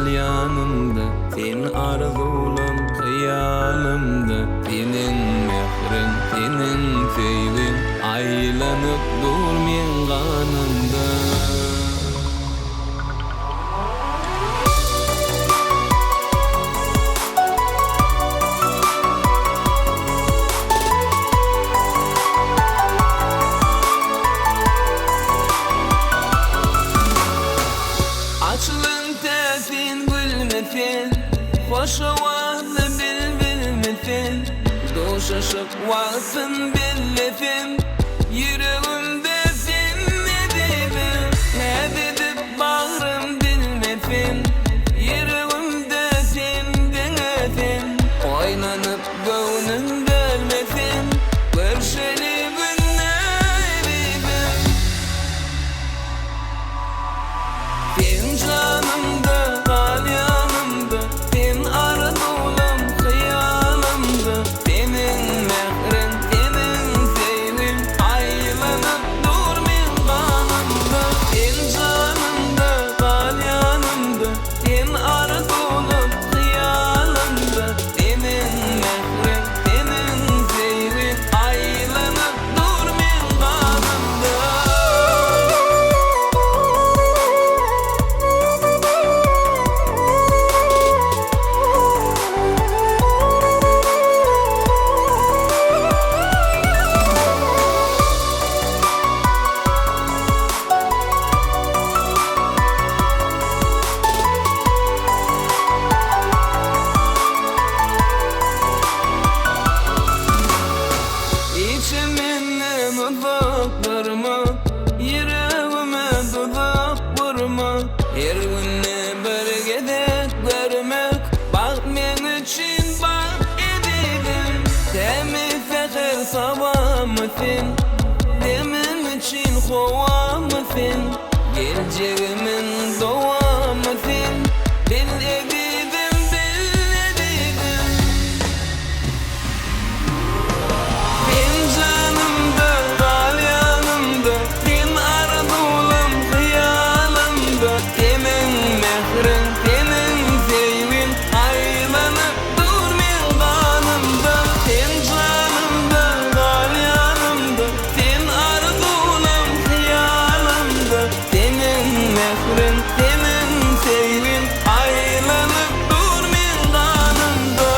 galyanımda, sen arzulum hıyalımda. Senin mehrin, senin sevgin aylanıp dur men kanımda. Açılın tesin gülmesin, hoş ovalı bilmesin. Doşaşıp varsın billesin, yüreğimde sen ne dedin? Ne dedip bağrım bilmesin, yüreğimde sen denesin. Oynanıp gönlüm bölmesin, görüşeli günlerim. Sen canımda, galyanımda, sen arzulum hıyalımda. Senin mehrin, senin sevgin aylanıp dur men kanımda. Sen canımda, galyanımda, sen arzulum hıyalımda. Senin mehrin, senin sevgin aylanıp dur men kanımda. İçimine uzaklarıma, yüreğime tuzak vurma. Her günü bir gedek görmek, bak men için bak edelim. Temiz seher sabah mısın, demin için hova mısın? Geleceğimin doğa mısın? Ben ededim, ben ededim. Sen canımda, galyanımda, sen arzulum hıyalımda. Senin mehrin, senin sevgin aylanıp dur men kanımda. Sen canımda, galyanımda, sen arzulum hıyalımda. Senin mehrin, senin sevgin aylanıp dur men kanımda.